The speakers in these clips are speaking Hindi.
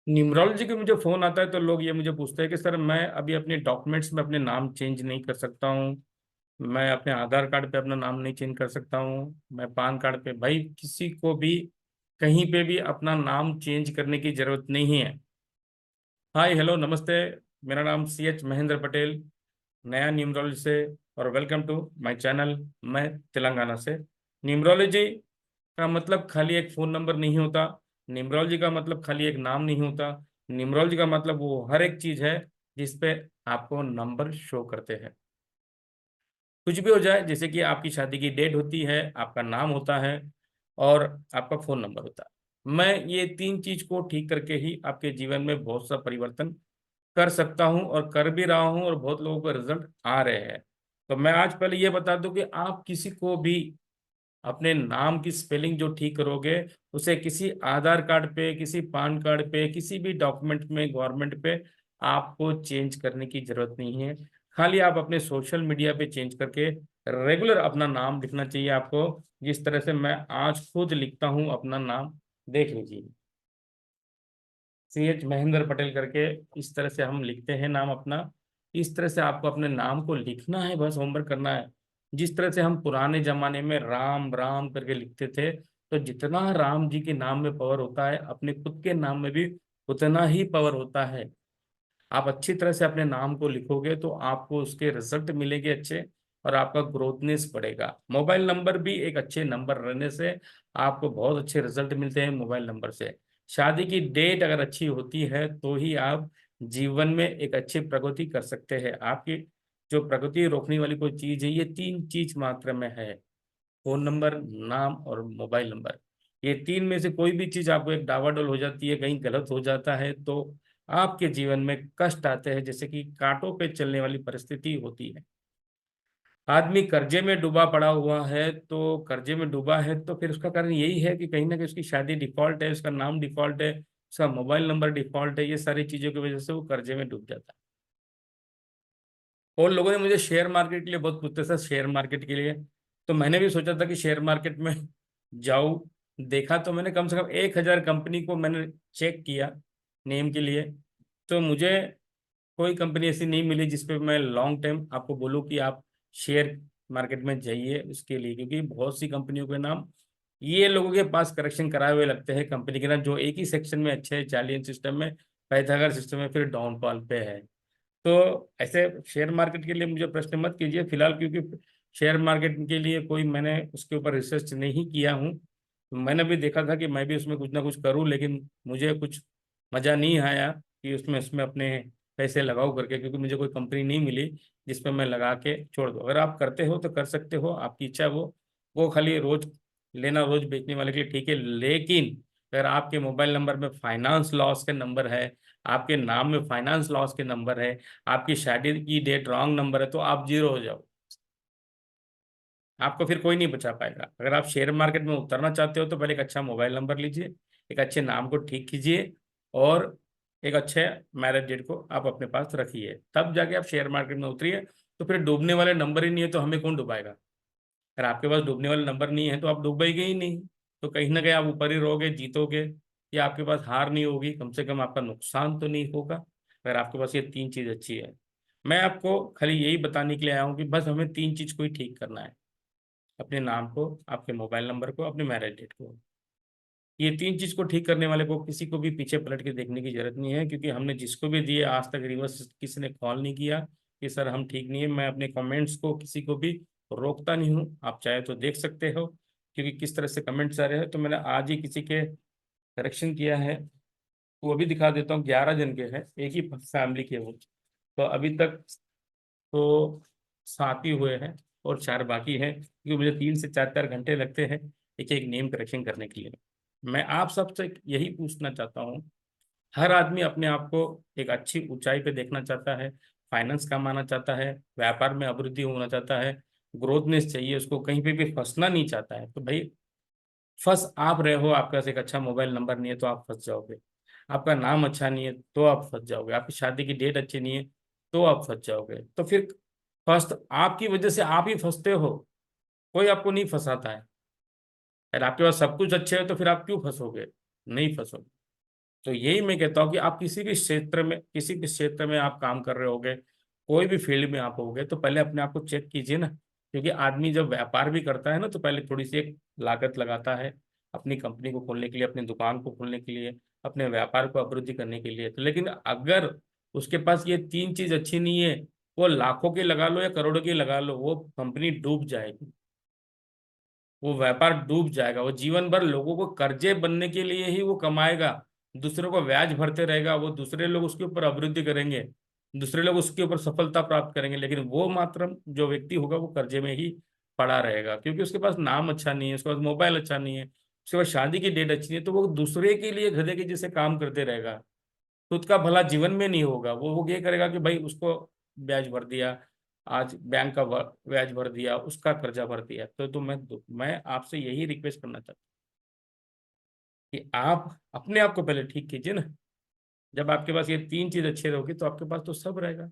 न्यूमरोलॉजी के मुझे फोन आता है तो लोग ये मुझे पूछते हैं कि सर मैं अभी अपने डॉक्यूमेंट्स में अपने नाम चेंज नहीं कर सकता हूँ, मैं अपने आधार कार्ड पे अपना नाम नहीं चेंज कर सकता हूँ, मैं पान कार्ड पे, भाई किसी को भी कहीं पे भी अपना नाम चेंज करने की जरूरत नहीं है। हाय हेलो नमस्ते, मेरा नाम CH महेंद्र पटेल, नया न्यूमरोलॉजी से, और वेलकम टू माय चैनल। मैं तेलंगाना से। न्यूमरोलॉजी का मतलब खाली एक फ़ोन नंबर नहीं होता। न्यूमरोलॉजी का मतलब खाली एक नाम नहीं होता। न्यूमरोलॉजी का मतलब वो हर एक चीज़ है जिस पे आपको नंबर शो करते हैं। कुछ भी हो जाए, जैसे कि आपकी शादी की डेट होती है, आपका नाम होता है, और आपका फ़ोन नंबर होता है। मैं ये तीन चीज़ को ठीक करके ही आपके जीवन में बहुत सा परिवर्तन कर सकता हूं, और कर भी रहा हूं, और बहुत लोगों को रिजल्ट आ रहे हैं। तो मैं आज पहले ये बता दूं कि आप किसी को भी अपने नाम की स्पेलिंग जो ठीक करोगे, उसे किसी आधार कार्ड पे, किसी पान कार्ड पे, किसी भी डॉक्यूमेंट में गवर्नमेंट पे आपको चेंज करने की जरूरत नहीं है। खाली आप अपने सोशल मीडिया पे चेंज करके रेगुलर अपना नाम लिखना चाहिए आपको, जिस तरह से मैं आज खुद लिखता हूं अपना नाम। देख लीजिए, CH महेंद्र पटेल करके इस तरह से हम लिखते हैं नाम अपना। इस तरह से आपको अपने नाम को लिखना है, बस होमवर्क करना है। जिस तरह से हम पुराने जमाने में राम राम करके लिखते थे, तो जितना राम जी के नाम में पावर होता है, अपने खुद के नाम में भी उतना ही पावर होता है। आप अच्छी तरह से अपने नाम को लिखोगे तो आपको उसके रिजल्ट मिलेंगे अच्छे, और आपका ग्रोथनेस बढ़ेगा। मोबाइल नंबर भी एक अच्छे नंबर रहने से आपको बहुत अच्छे रिजल्ट मिलते हैं मोबाइल नंबर से। शादी की डेट अगर अच्छी होती है तो ही आप जीवन में एक अच्छी प्रगति कर सकते हैं। आपकी जो प्रगति रोकने वाली कोई चीज है, ये तीन चीज मात्र में है: फोन नंबर, नाम और मोबाइल नंबर। ये तीन में से कोई भी चीज आपको एक डावाडोल हो जाती है, कहीं गलत हो जाता है, तो आपके जीवन में कष्ट आते हैं, जैसे कि कांटों पे चलने वाली परिस्थिति होती है। आदमी कर्जे में डूबा पड़ा हुआ है, तो कर्जे में डूबा है तो फिर उसका कारण यही है कि कहीं ना कहीं उसकी शादी डिफॉल्ट है, उसका नाम डिफॉल्ट है, उसका मोबाइल नंबर डिफॉल्ट है। ये सारी चीजों की वजह से वो कर्जे में डूब जाता है। और लोगों ने मुझे शेयर मार्केट के लिए बहुत पूछते, सर शेयर मार्केट के लिए। तो मैंने भी सोचा था कि शेयर मार्केट में जाऊं। देखा तो मैंने कम से कम 1,000 कंपनी को मैंने चेक किया नेम के लिए। तो मुझे कोई कंपनी ऐसी नहीं मिली जिसपे मैं लॉन्ग टाइम आपको बोलूँ कि आप शेयर मार्केट में जाइए उसके लिए, क्योंकि बहुत सी कंपनियों के नाम ये लोगों के पास करेक्शन कराए हुए लगते हैं। कंपनी के नाम जो एक ही सेक्शन में अच्छे हैं, चालियन सिस्टम में, पाइथागोरस सिस्टम में, फिर डाउनफॉल पे है। तो ऐसे शेयर मार्केट के लिए मुझे प्रश्न मत कीजिए फिलहाल, क्योंकि शेयर मार्केट के लिए कोई मैंने उसके ऊपर रिसर्च नहीं किया हूँ। मैंने भी देखा था कि मैं भी उसमें कुछ ना कुछ करूँ, लेकिन मुझे कुछ मज़ा नहीं आया कि उसमें उसमें अपने पैसे लगाओ करके, क्योंकि मुझे कोई कंपनी नहीं मिली जिस पर मैं लगा के छोड़ दूँ। अगर आप करते हो तो कर सकते हो, आपकी इच्छा है वो खाली रोज लेना, रोज बेचने वाले के लिए ठीक है। लेकिन अगर आपके मोबाइल नंबर में फाइनेंस लॉस के नंबर है, आपके नाम में फाइनेंस लॉस के नंबर है, आपकी शादी की डेट रॉन्ग नंबर है, तो आप जीरो हो जाओ। आपको फिर कोई नहीं बचा पाएगा। अगर आप शेयर मार्केट में उतरना चाहते हो तो पहले एक अच्छा मोबाइल नंबर लीजिए, एक अच्छे नाम को ठीक कीजिए, और एक अच्छे मैरिज डेट को आप अपने पास रखिए, तब जाके आप शेयर मार्केट में उतरिए। तो फिर डूबने वाले नंबर ही नहीं है तो हमें कौन डुबाएगा? अगर आपके पास डूबने वाले नंबर नहीं है तो आप डूबेंगे ही नहीं। तो कहीं ना कहीं आप ऊपर ही रहोगे, जीतोगे, या आपके पास हार नहीं होगी, कम से कम आपका नुकसान तो नहीं होगा, अगर आपके पास ये तीन चीज अच्छी है। मैं आपको खाली यही बताने के लिए आया हूँ कि बस हमें तीन चीज को ही ठीक करना है: अपने नाम को, आपके मोबाइल नंबर को, अपने मैरिज डेट को। ये तीन चीज को ठीक करने वाले को किसी को भी पीछे पलट के देखने की जरूरत नहीं है, क्योंकि हमने जिसको भी दिए आज तक रिवर्स किसी ने कॉल नहीं किया कि सर हम ठीक नहीं है। मैं अपने कमेंट्स को किसी को भी रोकता नहीं हूँ, आप चाहे तो देख सकते हो, क्योंकि किस तरह से कमेंट्स आ रहे हैं। तो मैंने आज ही किसी के करेक्शन किया है, वो भी दिखा देता हूँ। 11 जन के हैं, एक ही फैमिली के वो। तो अभी तक तो 7 ही हुए हैं, और 4 बाकी हैं, क्योंकि मुझे 3 से 4 घंटे लगते हैं एक एक नेम करेक्शन करने के लिए। मैं आप सबसे यही पूछना चाहता हूँ, हर आदमी अपने आप को एक अच्छी ऊंचाई पे देखना चाहता है, फाइनेंस कमाना चाहता है, व्यापार में अभिवृद्धि होना चाहता है, ग्रोथनेस चाहिए उसको, कहीं पे भी फंसना नहीं चाहता है। तो भाई फंस आप रहे हो, आपके पास एक अच्छा मोबाइल नंबर नहीं है तो आप फंस जाओगे, आपका नाम अच्छा नहीं है तो आप फंस जाओगे, आपकी शादी की डेट अच्छी नहीं है तो आप फंस जाओगे। तो फिर फर्स्ट आपकी वजह से आप ही फंसते हो, कोई आपको नहीं फंसाता है। अगर आपके पास सब कुछ अच्छे है तो फिर आप क्यों फंसोगे? नहीं फंसोगे। तो यही मैं कहता हूँ कि आप किसी भी क्षेत्र में आप काम कर रहे होगे, कोई भी फील्ड में आप होगे, तो पहले अपने आप को चेक कीजिए ना। क्योंकि आदमी जब व्यापार भी करता है ना, तो पहले थोड़ी सी एक लागत लगाता है अपनी कंपनी को खोलने के लिए, अपनी दुकान को खोलने के लिए, अपने व्यापार को अभिवृद्धि करने के लिए। तो लेकिन अगर उसके पास ये तीन चीज अच्छी नहीं है, वो लाखों की लगा लो या करोड़ों की लगा लो, वो कंपनी डूब जाएगी, वो व्यापार डूब जाएगा। वो जीवन भर लोगों को कर्जे बनने के लिए ही वो कमाएगा, दूसरों को ब्याज भरते रहेगा, वो दूसरे लोग उसके ऊपर अभिवृद्धि करेंगे, दूसरे लोग उसके ऊपर सफलता प्राप्त करेंगे, लेकिन वो मात्र जो व्यक्ति होगा वो कर्जे में ही पड़ा रहेगा, क्योंकि उसके पास नाम अच्छा नहीं है, उसके पास मोबाइल अच्छा नहीं है, उसके पास शादी की डेट अच्छी नहीं है, तो वो दूसरे के लिए गधे के जैसे काम करते रहेगा। खुद का भला जीवन में नहीं होगा। वो ये करेगा कि भाई उसको ब्याज भर दिया, आज बैंक का ब्याज भर दिया, उसका कर्जा भर दिया। तो मैं आपसे यही रिक्वेस्ट करना चाहता हूँ कि आप अपने आप को पहले ठीक कीजिए ना। जब आपके पास ये तीन चीज अच्छे रहोगी तो आपके पास तो सब रहेगा।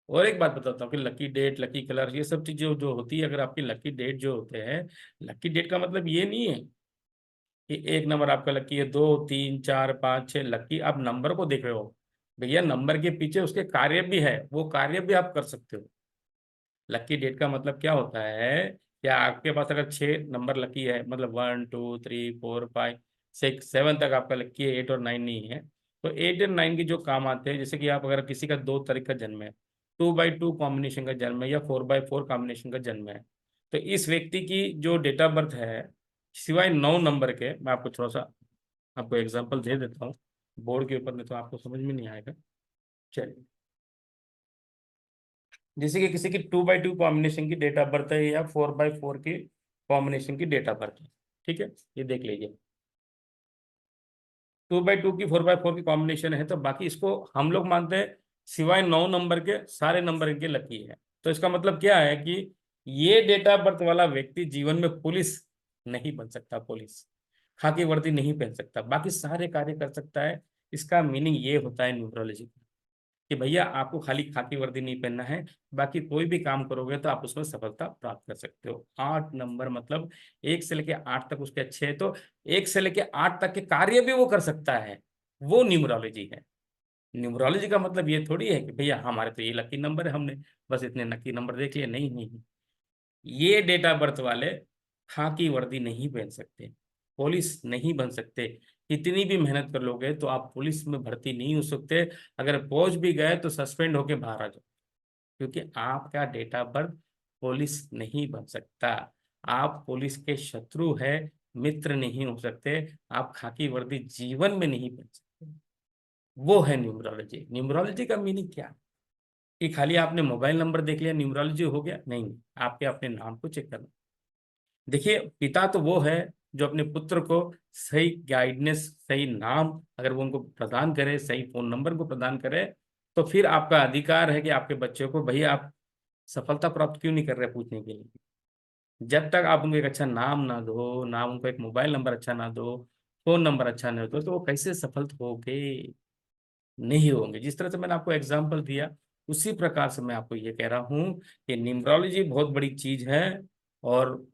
और एक बात बताता हूँ कि लकी डेट, लकी कलर, ये सब चीजें जो होती है, अगर आपकी लकी डेट जो होते हैं, लकी डेट का मतलब ये नहीं है कि एक नंबर आपका लकी है, दो तीन चार पाँच छः लकी आप नंबर को देख रहे हो। भैया नंबर के पीछे उसके कार्य भी है, वो कार्य भी आप कर सकते हो। लकी डेट का मतलब क्या होता है, क्या आपके पास अगर छः नंबर लकी है, मतलब 1 2 3 4 5 6 7 तक आपका लकी है, 8 और 9 नहीं है, तो 8 और 9 के जो काम आते हैं, जैसे कि आप अगर किसी का 2 तारीख का जन्म है, 2x2 कॉम्बिनेशन का जन्म है, या 4x4 कॉम्बिनेशन का जन्म है, तो इस व्यक्ति की जो डेट ऑफ बर्थ है, सिवाय 9 नंबर के, मैं आपको थोड़ा सा आपको एग्जांपल दे देता हूँ बोर्ड के ऊपर, में तो आपको समझ में नहीं आएगा। चलिए, जैसे कि किसी की 2x2 कॉम्बिनेशन की डेट ऑफ बर्थ है, या 4x4 की कॉम्बिनेशन की डेट ऑफ बर्थ है, ठीक है, ये देख लीजिए। 2x2 की 4x4 की कॉम्बिनेशन है, तो बाकी इसको हम लोग मानते हैं सिवाय 9 नंबर के सारे नंबर इनके लकी है। तो इसका मतलब क्या है कि ये डेट ऑफ बर्थ वाला व्यक्ति जीवन में पुलिस नहीं बन सकता, पुलिस खाकी वर्दी नहीं पहन सकता, बाकी सारे कार्य कर सकता है। इसका मीनिंग ये होता है न्यूमरोलॉजी कि भैया आपको खाली खाकी वर्दी नहीं पहनना है, बाकी कोई भी काम करोगे तो आप उसमें सफलता प्राप्त कर सकते हो। 8 नंबर मतलब 1 से लेके 8 तक उसके अच्छे है, तो 1 से लेके 8 तक के कार्य भी वो कर सकता है, वो न्यूमरोलॉजी है। न्यूमरोलॉजी का मतलब ये थोड़ी है कि भैया हमारे तो ये लकी नंबर है, हमने बस इतने लकी नंबर देख लिए। नहीं नहीं, ये डेट ऑफ बर्थ वाले खाकी वर्दी नहीं पहन सकते, पुलिस नहीं बन सकते। कितनी भी मेहनत कर लोगे तो आप पुलिस में भर्ती नहीं हो सकते। अगर पहुंच भी गए तो सस्पेंड होके बाहर आ जाओ, क्योंकि आपका डेट ऑफ बर्थ पुलिस नहीं बन सकता। आप पुलिस के शत्रु है, मित्र नहीं हो सकते। आप खाकी वर्दी जीवन में नहीं पहन सकते। वो है न्यूमरोलॉजी। न्यूमरोलॉजी का मीनिंग क्या है कि खाली आपने मोबाइल नंबर देख लिया न्यूमरोलॉजी हो गया? नहीं, आपके अपने नाम को चेक करना। देखिए, पिता तो वो है जो अपने पुत्र को सही गाइडेंस, सही नाम अगर वो उनको प्रदान करे, सही फोन नंबर को प्रदान करे, तो फिर आपका अधिकार है कि आपके बच्चे को भैया आप सफलता प्राप्त क्यों नहीं कर रहे पूछने के लिए। जब तक आप उनको एक अच्छा नाम ना दो, नाम उनको एक मोबाइल नंबर अच्छा ना दो, फोन नंबर अच्छा ना दो, तो वो कैसे सफल होंगे? नहीं होंगे। जिस तरह से मैंने आपको एग्जाम्पल दिया, उसी प्रकार से मैं आपको ये कह रहा हूँ कि न्यूमरोलॉजी बहुत बड़ी चीज है, और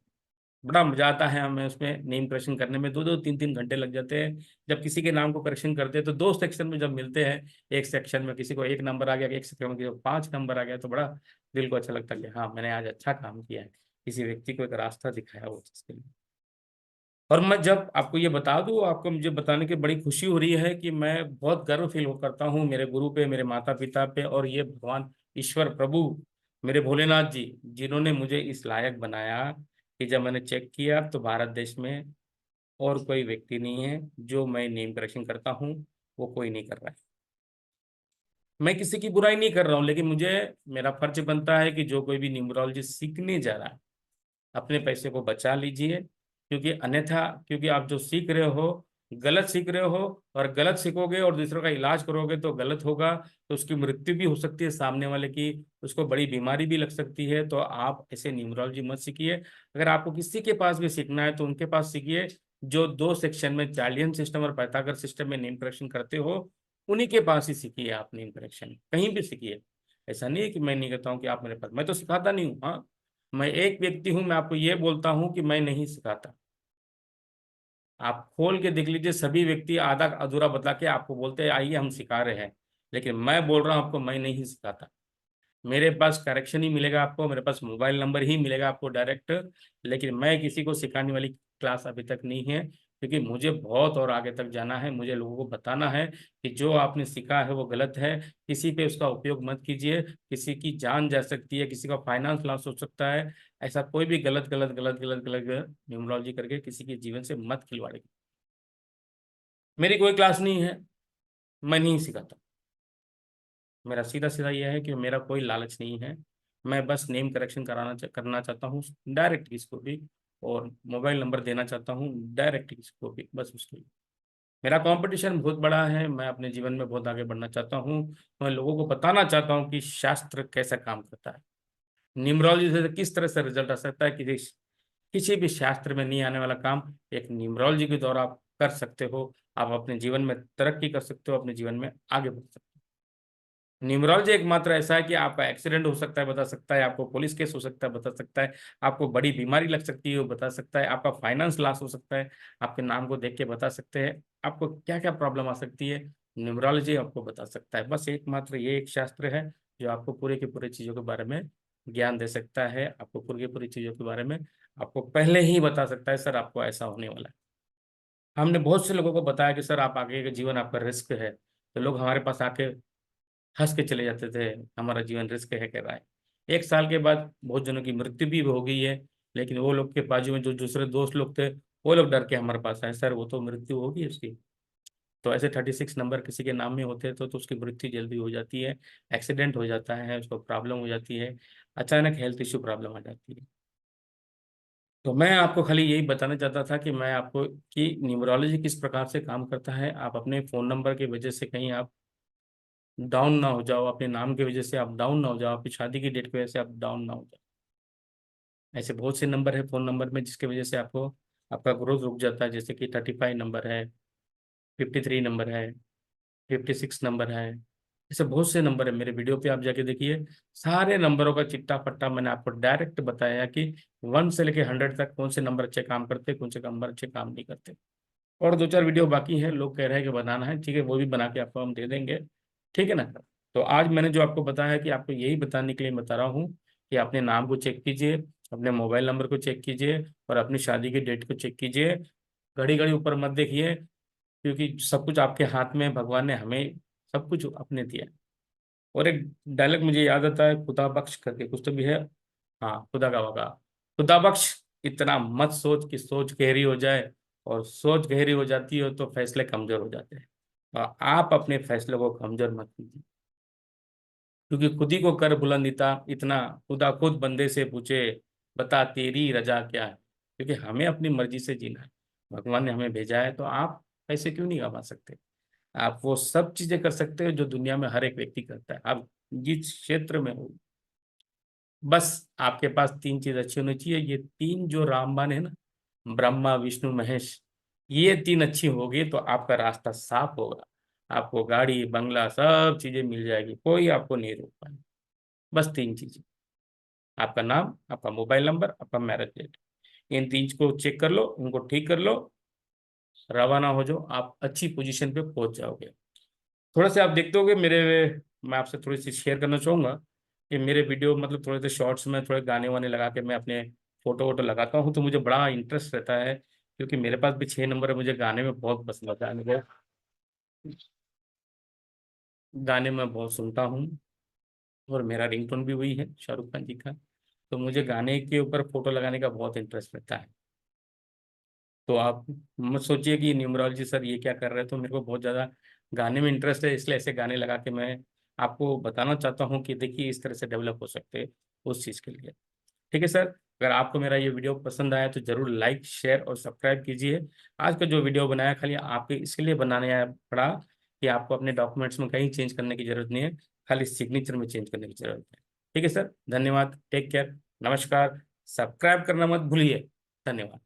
बड़ा मजा आता है हमें उसमें नेम करेक्शन करने में। 2 2 3 3 घंटे लग जाते हैं। जब किसी के नाम को करेक्शन करते हैं तो 2 सेक्शन में जब मिलते हैं, एक सेक्शन में किसी को 1 नंबर आ गया, एक सेक्शन में किसी को 5 नंबर आ गया, तो बड़ा दिल को अच्छा लगता है कि हाँ मैंने आज अच्छा काम किया है, किसी व्यक्ति को एक रास्ता दिखाया वो चीज के लिए। और मैं जब आपको ये बता दूं, आपको मुझे बताने की बड़ी खुशी हो रही है कि मैं बहुत गर्व फील करता हूँ मेरे गुरु पे, मेरे माता पिता पे, और ये भगवान ईश्वर प्रभु मेरे भोलेनाथ जी, जिन्होंने मुझे इस लायक बनाया कि जब मैंने चेक किया तो भारत देश में और कोई व्यक्ति नहीं है जो मैं नेम करेक्शन करता हूँ, वो कोई नहीं कर रहा है। मैं किसी की बुराई नहीं कर रहा हूँ, लेकिन मुझे मेरा फर्ज बनता है कि जो कोई भी न्यूमरोलॉजी सीखने जा रहा है, अपने पैसे को बचा लीजिए। क्योंकि अन्यथा, क्योंकि आप जो सीख रहे हो गलत सीख रहे हो, और गलत सीखोगे और दूसरों का इलाज करोगे तो गलत होगा, तो उसकी मृत्यु भी हो सकती है सामने वाले की, उसको बड़ी बीमारी भी लग सकती है। तो आप ऐसे न्यूमरोलॉजी मत सीखिए। अगर आपको किसी के पास भी सीखना है तो उनके पास सीखिए जो 2 सेक्शन में, चार्लियन सिस्टम और पाइथागोरस सिस्टम में नेम करेक्शन करते हो, उन्हीं के पास ही सीखिए आप नेम करेक्शन, कहीं भी सीखिए। ऐसा नहीं है कि मैं नहीं कहता हूँ कि आप मेरे पास, मैं तो सिखाता नहीं हूँ, हाँ मैं एक व्यक्ति हूं, मैं आपको ये बोलता हूं कि मैं नहीं सिखाता। आप खोल के देख लीजिए, सभी व्यक्ति आधा अधूरा बता के आपको बोलते हैं आइए हम सिखा रहे हैं, लेकिन मैं बोल रहा हूँ आपको, मैं नहीं सिखाता। मेरे पास करेक्शन ही मिलेगा आपको, मेरे पास मोबाइल नंबर ही मिलेगा आपको डायरेक्ट, लेकिन मैं किसी को सिखाने वाली क्लास अभी तक नहीं है, क्योंकि मुझे बहुत और आगे तक जाना है। मुझे लोगों को बताना है कि जो आपने सीखा है वो गलत है, किसी पे उसका उपयोग मत कीजिए, किसी की जान जा सकती है, किसी का फाइनेंस लॉस हो सकता है। ऐसा कोई भी गलत गलत गलत गलत गलत न्यूमरोलॉजी करके किसी के जीवन से मत खिलवाड़िए। मेरी कोई क्लास नहीं है, मैं नहीं सिखाता। मेरा सीधा सीधा यह है कि मेरा कोई लालच नहीं है, मैं बस नेम करेक्शन करना चाहता हूँ डायरेक्ट किसको भी, और मोबाइल नंबर देना चाहता हूँ डायरेक्ट किसको भी, बस उसके लिए। मेरा कंपटीशन बहुत बड़ा है, मैं अपने जीवन में बहुत आगे बढ़ना चाहता हूँ। मैं लोगों को बताना चाहता हूँ कि शास्त्र कैसा काम करता है, न्यूमरोलॉजी से किस तरह से रिजल्ट आ सकता है, कि किसी भी शास्त्र में नहीं आने वाला काम एक न्यूमरोलॉजी के द्वारा आप कर सकते हो। आप अपने जीवन में तरक्की कर सकते हो, अपने जीवन में आगे बढ़ सकते हो। न्यूमरोलॉजी एकमात्र ऐसा है कि आपका एक्सीडेंट हो सकता है, बता सकता है, आपको पुलिस केस हो सकता है, बता सकता है, आपको बड़ी बीमारी लग सकती है वो बता सकता है, आपका फाइनेंस लॉस हो सकता है, आपके नाम को देख के बता सकते हैं, आपको क्या क्या प्रॉब्लम आ सकती है, न्यूमरोलॉजी आपको बता सकता है। बस एकमात्र ये एक शास्त्र है जो आपको पूरे के पूरे चीज़ों के बारे में ज्ञान दे सकता है, आपको पूरी की पूरी चीज़ों के बारे में आपको पहले ही बता सकता है, सर आपको ऐसा होने वाला है। हमने बहुत से लोगों को बताया कि सर आप आगे का जीवन आपका रिस्क है, तो लोग हमारे पास आके हंस के चले जाते थे, हमारा जीवन रिस्क है कह रहा है। एक साल के बाद बहुत जनों की मृत्यु भी हो गई है, लेकिन वो लोग के बाजू में जो दूसरे दोस्त लोग थे, वो लोग डर के हमारे पास आए, सर वो तो मृत्यु होगी उसकी। तो ऐसे 36 नंबर किसी के नाम में होते हैं तो उसकी मृत्यु जल्दी हो जाती है, एक्सीडेंट हो जाता है, उसको प्रॉब्लम हो जाती है, अचानक हेल्थ इश्यू प्रॉब्लम आ जाती है। तो मैं आपको खाली यही बताना चाहता था कि मैं आपको कि न्यूमरोलॉजी किस प्रकार से काम करता है। आप अपने फ़ोन नंबर की वजह से कहीं आप डाउन ना हो जाओ, अपने नाम की वजह से आप डाउन ना हो जाओ, आपकी शादी की डेट की वजह से आप डाउन ना हो जाओ। ऐसे बहुत से नंबर है फ़ोन नंबर में जिसकी वजह से आपको आपका ग्रोथ रुक जाता है, जैसे कि 35 नंबर है, 53 नंबर है, 56 नंबर है। ऐसे बहुत से नंबर है, मेरे वीडियो पे आप जाके देखिए, सारे नंबरों का चिट्टा पट्टा मैंने आपको डायरेक्ट बताया कि 1 से लेके 100 तक कौन से नंबर अच्छे काम करते, कौन से नंबर अच्छे काम नहीं करते। और दो चार वीडियो बाकी हैं, लोग कह रहे हैं कि बनाना है, ठीक है वो भी बना के आपको हम दे देंगे, ठीक है ना। तो आज मैंने जो आपको बताया है कि आपको यही बताने के लिए बता रहा हूँ कि अपने नाम को चेक कीजिए, अपने मोबाइल नंबर को चेक कीजिए, और अपनी शादी की डेट को चेक कीजिए। घड़ी घड़ी ऊपर मत देखिए, क्योंकि सब कुछ आपके हाथ में है, भगवान ने हमें सब कुछ अपने दिया है। और एक डायलॉग मुझे याद आता है, खुदा बख्श करके कुछ तो भी है, हाँ खुदा का होगा, खुदा बख्श, इतना मत सोच कि सोच गहरी हो जाए, और सोच गहरी हो जाती है तो फैसले कमजोर हो जाते हैं। और आप अपने फैसलों को कमजोर मत कीजिए, क्योंकि खुद ही को कर बुलंद इतना, खुदा खुद बंदे से पूछे, बता तेरी रजा क्या है। क्योंकि हमें अपनी मर्जी से जीना है, भगवान ने हमें भेजा है, तो आप पैसे क्यों नहीं कमा सकते। आप वो सब चीजें कर सकते हो जो दुनिया में हर एक व्यक्ति करता है, आप जिस क्षेत्र में हो। बस आपके पास तीन चीज अच्छी होनी चाहिए, ये तीन जो रामबाण है ना, ब्रह्मा विष्णु महेश, ये तीन अच्छी होगी तो आपका रास्ता साफ होगा। आपको गाड़ी बंगला सब चीजें मिल जाएगी, कोई आपको नहीं रोक पाएगा। बस तीन चीजें, आपका नाम, आपका मोबाइल नंबर, आपका मैरिज डेट, इन तीन को चेक कर लो, उनको ठीक कर लो, रवाना हो जाओ, आप अच्छी पोजीशन पे पहुंच जाओगे। थोड़ा सा आप देखते होगे मेरे, मैं आपसे थोड़ी सी शेयर करना चाहूंगा कि मेरे वीडियो मतलब थोड़े से शॉर्ट्स में थोड़े गाने वाने लगा के मैं अपने फोटो वोटो लगाता हूँ, तो मुझे बड़ा इंटरेस्ट रहता है, क्योंकि मेरे पास भी 6 नंबर है, मुझे गाने में बहुत पसंद आता है, मुझे गाने में बहुत सुनता हूँ। और मेरा रिंगटोन भी वही है, शाहरुख खान जी का। तो मुझे गाने के ऊपर फोटो लगाने का बहुत इंटरेस्ट रहता है। तो आप मत सोचिए कि न्यूमरोलॉजी सर ये क्या कर रहे हैं, तो मेरे को बहुत ज़्यादा गाने में इंटरेस्ट है, इसलिए ऐसे गाने लगा के मैं आपको बताना चाहता हूँ कि देखिए इस तरह से डेवलप हो सकते हैं उस चीज़ के लिए। ठीक है सर, अगर आपको मेरा ये वीडियो पसंद आया तो जरूर लाइक शेयर और सब्सक्राइब कीजिए। आज का जो वीडियो बनाया खाली आपके इसके लिए बनाने आया पड़ा कि आपको अपने डॉक्यूमेंट्स में कहीं चेंज करने की जरूरत नहीं है, खाली सिग्नेचर में चेंज करने की जरूरत है। ठीक है सर, धन्यवाद, टेक केयर, नमस्कार, सब्सक्राइब करना मत भूलिए। धन्यवाद।